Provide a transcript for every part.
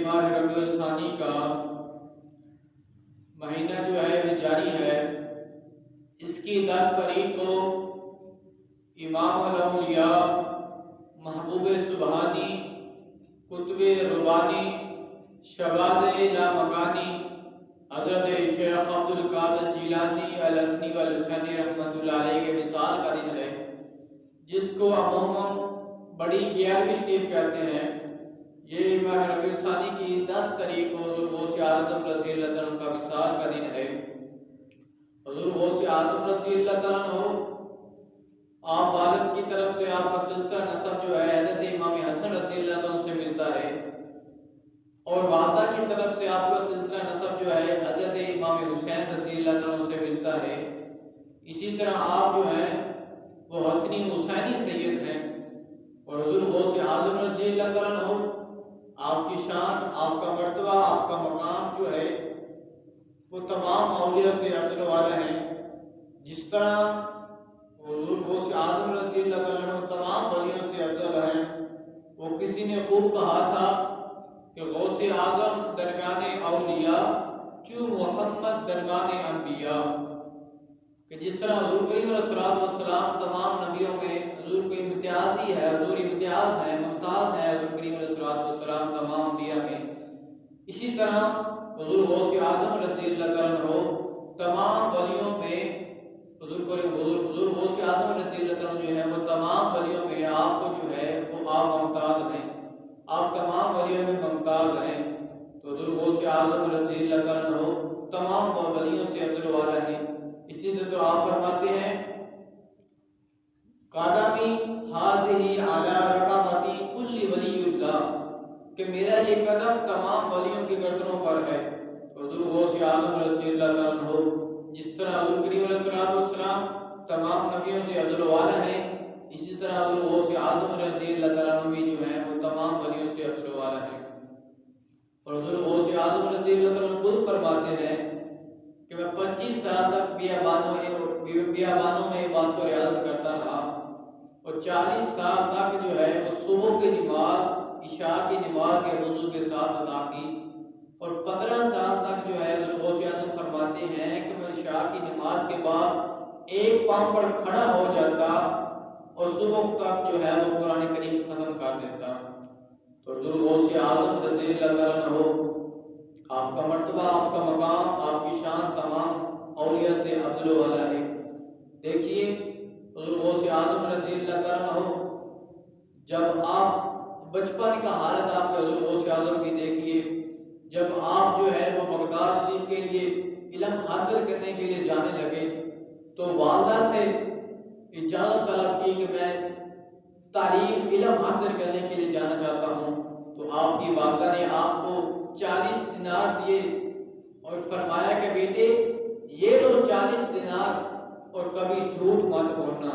ماہ ربیع الثانی کا مہینہ جو ہے وہ جاری ہے۔ اس کی 10 تاریخ کو امام الاولیاء محبوب سبحانی قطب ربانی شواذ لامکانی حضرت شیخ عبدالقادر جیلانی الحسنی والحسینی رحمۃ اللہ علیہ کے وصال کا دن ہے، جس کو عموماً بڑی 11ویں شریف کہتے ہیں۔ یہ ماہ ربیع الثانی کی 10 تاریخ کو حضور غوث اعظم رضی اللہ عنہ کا وصال کا دن ہے۔ حضور غوث اعظم رضی اللہ عنہ آپ والد کی طرف سے آپ کا سلسلہ نسب جو ہے حضرت امام حسن رضی اللہ عنہ سے ملتا ہے، اور والدہ کی طرف سے آپ کا سلسلہ نسب جو ہے حضرت امام حسین رضی اللہ عنہ سے ملتا ہے۔ اسی طرح آپ جو ہیں وہ حسنی حسینی سید ہیں، اور حضور غوث اعظم رضی اللہ عنہ آپ کی شان، آپ کا مرتبہ، آپ کا مقام جو ہے وہ تمام اولیاء سے افضل والا ہے۔ جس طرح حضور غوث اعظم رضی اللہ عنہ تمام ولیوں سے افضل ہیں، وہ کسی نے خوب کہا تھا کہ غوث اعظم درمیان اولیاء چو محمد درمیان انبیاء، کہ جس طرح حضور کریم علیہ السلام تمام نبیوں میں حضور کو امتیاز ہی ہے، حضور امتیاز ہے، ممتاز ہے حضور کریم علیہ السلام تمام انبیاء میں، اسی طرح حضور غوث اعظم رضی اللہ عنہ تمام ولیوں میں حضور غوث اعظم رضی اللہ عنہ جو ہے وہ تمام ولیوں میں آپ کو جو ہے وہ آپ ممتاز ہیں، آپ تمام ولیوں میں ممتاز ہیں۔ تو حضور غوث اعظم رضی اللہ عنہ تمام ولیوں سے افضل والا ہے۔ اسی طرح آپ فرماتے ہیں قدمی حاضی علی رقبتی کل ولی اللہ، کہ میرا یہ قدم تمام ولیوں کی گردنوں پر ہے۔ تو حضور غوث اعظم رضی اللہ عنہ جس طرح حضور کریم علیہ السلام تمام نبیوں سے افضل والا ہے، اسی طرح حضور غوث اعظم رضی اللہ عنہ بھی جو ہے وہ تمام ولیوں سے افضل والا ہے۔ اور حضور غوث اعظم رضی اللہ عنہ خود فرماتے ہیں کہ میں 25 سال تک بیابانوں میں عبادت و ریاضت کرتا رہا، اور 40 سال تک جو ہے وہ صبح کی نماز عشاء کی نماز کے وضو کے ساتھ ادا کی، اور 15 سال تک جو ہے حضور غوث اعظم فرماتے ہیں کہ میں عشاء کی نماز کے بعد ایک پاؤں پر کھڑا ہو جاتا اور صبح تک جو ہے وہ قرآن کریم ختم کر دیتا۔ تو حضور غوث اعظم رضی اللہ عنہ آپ کا مرتبہ، آپ کا مقام، آپ کی شان تمام اولیاء سے افضل والا ہے۔ دیکھیے حضور غوث اعظم رضی اللہ عنہ جب آپ بچپن کا حالت آپ کے حضور غوث اعظم کی دیکھیے، جب آپ جو ہے وہ بغداد شریف کے لیے علم حاصل کرنے کے لیے جانے لگے تو والدہ سے اجازت طلب کی کہ میں تعلیم علم حاصل کرنے کے لیے جانا چاہتا ہوں، تو آپ کی والدہ نے آپ کو 40 دینار دیے اور فرمایا کہ بیٹے یہ لو 40 دینار اور کبھی جھوٹ مت بولنا۔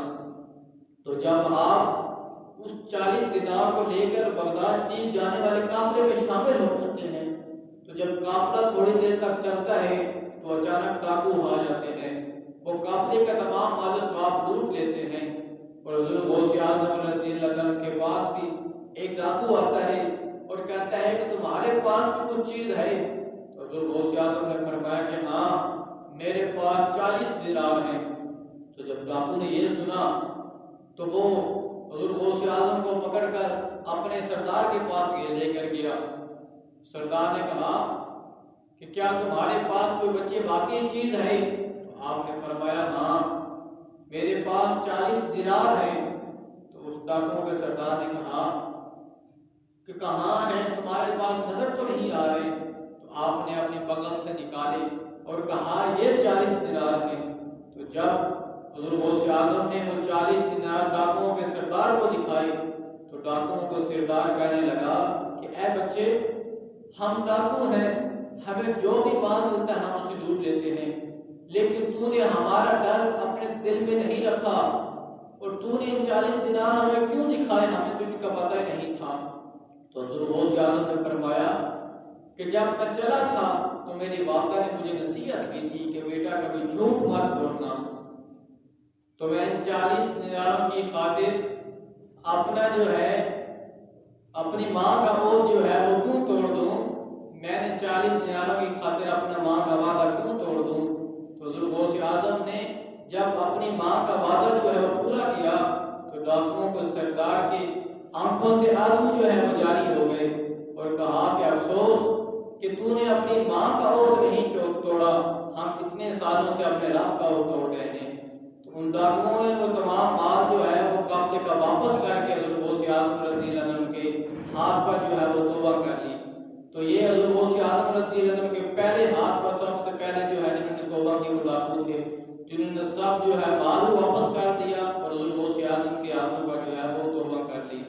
تو جب آپ اس 40 دینار کو لے کر بغداد شریف جانے والے قافلے میں شامل ہو جاتے ہیں، تو جب قافلہ تھوڑی دیر تک چلتا ہے تو اچانک ڈاکو آ جاتے ہیں، وہ قافلے کا تمام مال و اسباب لوٹ لیتے ہیں، اور حضور غوث اعظم رضی اللہ عنہ کے پاس بھی ایک ڈاکو آتا ہے اور کہتا ہے کہ تمہارے پاس بھی کچھ چیز ہے؟ تو حضور غوث اعظم نے فرمایا کہ ہاں میرے پاس 40 دینار ہیں۔ تو جب ڈاکو نے یہ سنا تو وہ حضور غوث اعظم کو پکڑ کر اپنے سردار کے پاس لے کر گیا۔ سردار نے کہا کہ کیا تمہارے پاس کوئی بچے باقی چیز ہے؟ تو آپ نے فرمایا ہاں میرے پاس 40 دینار ہیں۔ تو اس ڈاکو کے سردار نے کہا کہ کہاں ہیں، تمہارے پاس نظر تو نہیں آ رہے؟ تو آپ نے اپنی بغل سے نکالے اور کہا یہ 40 دینار ہیں۔ تو جب حضور غوث اعظم نے وہ 40 دینار ڈاکوؤں کے سردار کو دکھائے تو ڈاکوؤں کو سردار کہنے لگا کہ اے بچے ہم ڈاکو ہیں، ہمیں جو بھی مال ملتا ہے ہم اسے لوٹ لیتے ہیں، لیکن تو نے ہمارا ڈر اپنے دل میں نہیں رکھا اور تو نے 40 دینار ہمیں کیوں دکھائے، ہمیں تو ان کا پتہ ہی نہیں تھا۔ تو حضور غوث اعظم نے فرمایا کہ جب میں چلا تھا تو میری والدہ نے مجھے نصیحت کی تھی کہ بیٹا کبھی جھوٹ مت بولنا، تو میں ان 40 دیناروں کی خاطر اپنا جو ہے اپنی ماں کا وہ جو ہے وہ کیوں توڑ دوں 40 دیناروں کی خاطر اپنا ماں کا وعدہ کیوں توڑ دوں؟ تو حضور غوث اعظم نے جب اپنی ماں کا وعدہ جو ہے وہ پورا کیا تو ڈاکوؤں کو سردار کی آنکھوں سے آنسو جو ہے وہ جاری ہو گئے اور کہا کہ افسوس کہ تو نے اپنی ماں کا عہد نہیں توڑا، ہم اتنے سالوں سے اپنے رب کا عہد توڑ رہے ہیں۔ تو ان ڈاکوؤں نے وہ تمام مال جو ہے وہ قبضے کا واپس کر کے حضور غوث اعظم رضی اللہ عنہ کے ہاتھ پر جو ہے وہ توبہ کر لی۔ تو یہ حضور غوث اعظم رضی اللہ عنہ کے پہلے ہاتھ پر سب سے پہلے جو ہے جنہوں نے توبہ کی وہ ڈاکو تھے، جنہوں نے سب جو ہے مال واپس کر دیا اور حضور غوث اعظم کے ہاتھوں پر جو ہے وہ توبہ کر لی۔